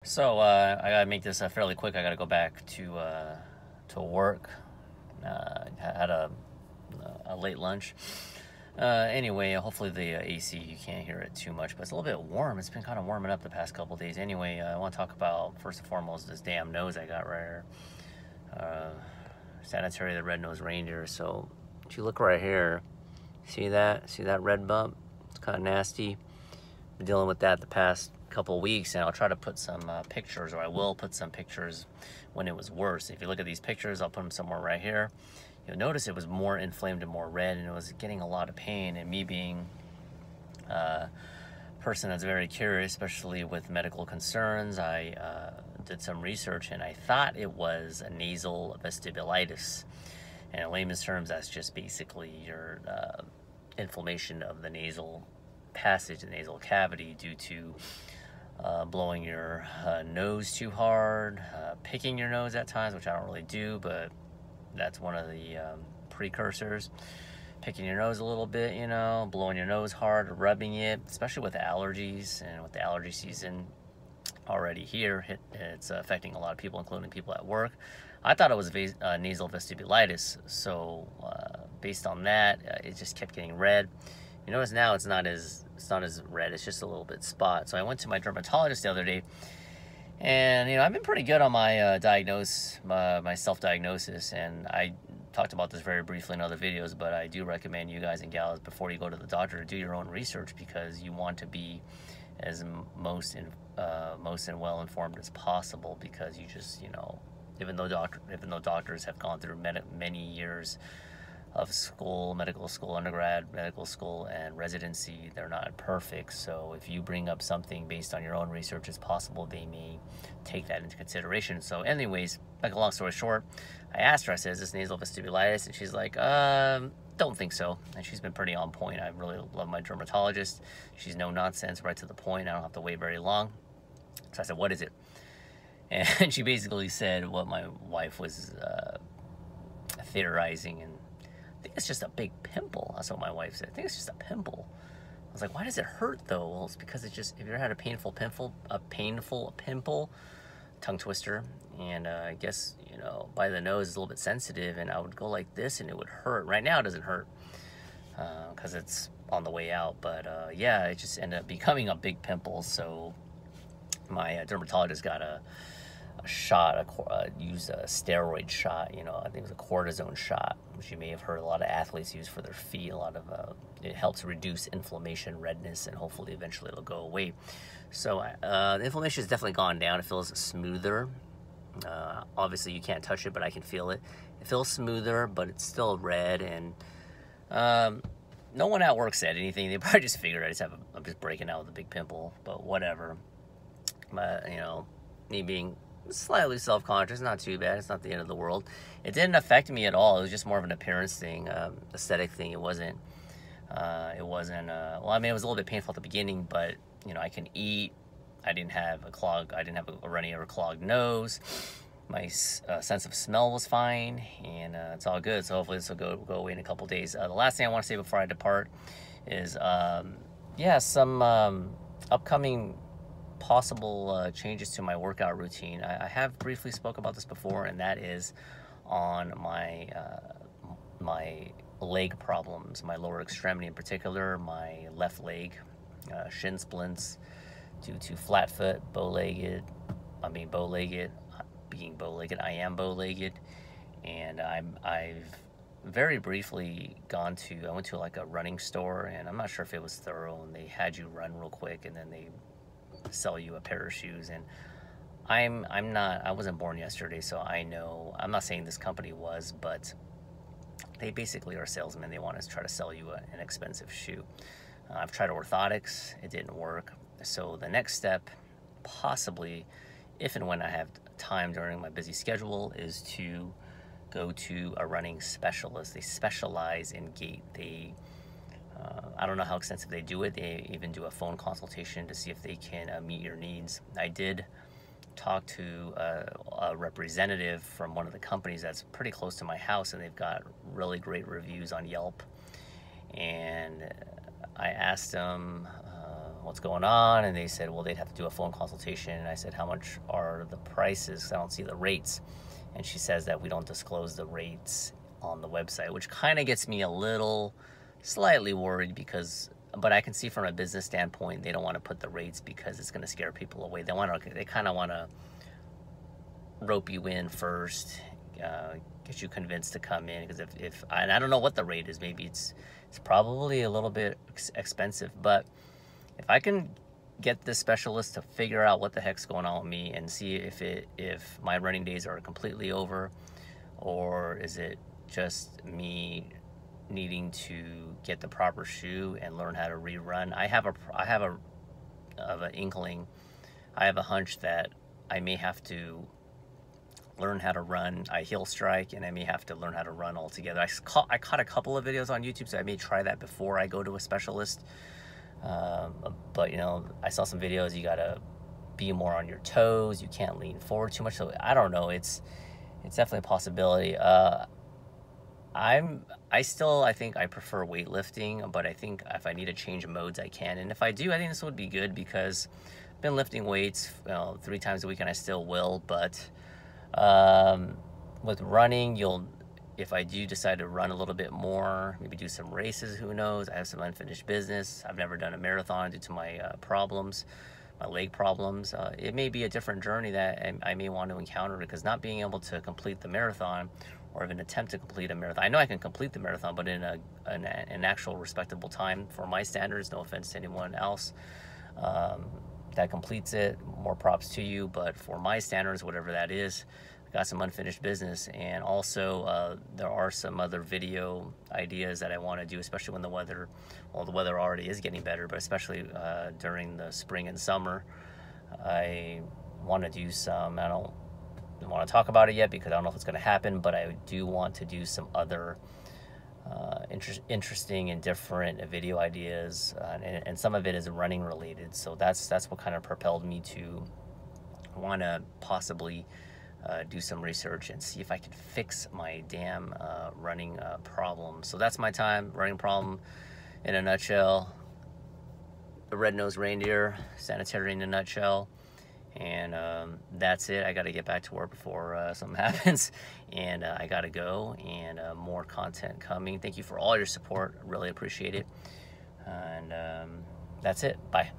So I gotta make this fairly quick. I gotta go back to work. Had a late lunch. Anyway, hopefully the AC, you can't hear it too much, but it's a little bit warm. It's been kind of warming up the past couple days. Anyway, I want to talk about first and foremost this damn nose I got right here. Sanitary the red-nosed reindeer. So if you look right here, see that? See that red bump? It's kind of nasty. Been dealing with that the past couple weeks, and I'll try to put some pictures, or I will put some pictures when it was worse. If you look at these pictures, I'll put them somewhere right here. You'll notice it was more inflamed and more red, and it was getting a lot of pain. And me being a person that's very curious, especially with medical concerns, I did some research, and I thought it was a nasal vestibulitis. And in layman's terms, that's just basically your inflammation of the nasal passage, the nasal cavity, due to blowing your nose too hard, picking your nose at times, which I don't really do, but that's one of the precursors. Picking your nose a little bit, you know, blowing your nose hard, rubbing it, especially with allergies and with the allergy season already here. It's affecting a lot of people, including people at work. I thought it was nasal vestibulitis, so based on that, it just kept getting red. You notice now it's not as red. It's just a little bit spot. So I went to my dermatologist the other day, and I've been pretty good on my my self-diagnosis, and I talked about this very briefly in other videos, but I do recommend you guys and gals, before you go to the doctor, to do your own research, because you want to be as most and well informed as possible, because you just even though doctors have gone through many years of school, medical school, undergrad, medical school, and residency, they're not perfect. So if you bring up something based on your own research as possible, they may take that into consideration. So anyways, like a long story short, I asked her, I said, is this nasal vestibulitis? And she's like, don't think so. And she's been pretty on point. I really love my dermatologist. She's no nonsense, right to the point. I don't have to wait very long. So I said, what is it? And she basically said what my wife was theorizing, and I think it's just a big pimple. That's what my wife said. I think it's just a pimple. I was like, why does it hurt though? Well, it's because it just, if you ever had a painful pimple, tongue twister, and I guess, by the nose is a little bit sensitive, and I would go like this and it would hurt. Right now it doesn't hurt because it's on the way out, but yeah, it just ended up becoming a big pimple. So my dermatologist got a shot, used a steroid shot, I think it was a cortisone shot, which you may have heard a lot of athletes use for their feet. A lot of it helps reduce inflammation, redness, and hopefully eventually it'll go away. So the inflammation has definitely gone down. It feels smoother. Obviously you can't touch it, but I can feel it. It feels smoother, but it's still red, and no one at work said anything. They probably just figured I'm just breaking out with a big pimple, but whatever. But me being slightly self-conscious, not too bad. It's not the end of the world. It didn't affect me at all. It was just more of an appearance thing, aesthetic thing. It wasn't well, I mean, it was a little bit painful at the beginning, but I can eat. I didn't have a runny or clogged nose. My sense of smell was fine, and it's all good. So hopefully this will go away in a couple days. The last thing I want to say before I depart is some upcoming possible changes to my workout routine. I have briefly spoke about this before, and that is on my leg problems, my lower extremity in particular, my left leg, shin splints due to flat foot, bow-legged, being bow-legged, I am bow-legged, and I've very briefly I went to like a running store, and I'm not sure if it was thorough, and they had you run real quick, and then they sell you a pair of shoes. And I wasn't born yesterday, so I know, I'm not saying this company was, but they basically are salesmen. They want to try to sell you an expensive shoe. I've tried orthotics, it didn't work. So the next step, possibly, if and when I have time during my busy schedule, is to go to a running specialist. They specialize in gait. I don't know how extensive they do it. They even do a phone consultation to see if they can meet your needs. I did talk to a representative from one of the companies that's pretty close to my house, and they've got really great reviews on Yelp. And I asked them what's going on, and they said, well, they'd have to do a phone consultation. And I said, how much are the prices? I don't see the rates. And she says that we don't disclose the rates on the website, which kind of gets me a little slightly worried, because but I can see from a business standpoint, they don't want to put the rates because it's going to scare people away. They kind of want to rope you in first, get you convinced to come in, because if and I don't know what the rate is, maybe it's probably a little bit expensive, but if I can get this specialist to figure out what the heck's going on with me and see if my running days are completely over, or is it just me needing to get the proper shoe and learn how to rerun. I have an inkling, I have a hunch that I may have to learn how to run. I heel strike, and I may have to learn how to run altogether. I caught a couple of videos on YouTube, so I may try that before I go to a specialist. But you know, I saw some videos, you gotta be more on your toes, you can't lean forward too much, so I don't know, it's definitely a possibility. I think I prefer weightlifting, but I think if I need to change modes, I can. And if I do, I think this would be good, because I've been lifting weights 3 times a week, and I still will. But with running, if I do decide to run a little bit more, maybe do some races, who knows? I have some unfinished business. I've never done a marathon due to my problems, my leg problems. It may be a different journey that I may want to encounter, because not being able to complete the marathon, or even attempt to complete a marathon. I know I can complete the marathon, but in an actual respectable time for my standards. No offense to anyone else that completes it, more props to you. But for my standards, whatever that is, I got some unfinished business. And also there are some other video ideas that I want to do, especially when the weather already is getting better, but especially during the spring and summer. I want to do some, I don't want to talk about it yet because I don't know if it's going to happen, but I do want to do some other interesting and different video ideas, and some of it is running related. So that's what kind of propelled me to want to possibly do some research and see if I could fix my damn running problem. So that's my running problem in a nutshell. The red-nosed reindeer, sanitary in a nutshell. And that's it. I got to get back to work before something happens, and I got to go, and more content coming. Thank you for all your support. Really appreciate it. And that's it. Bye.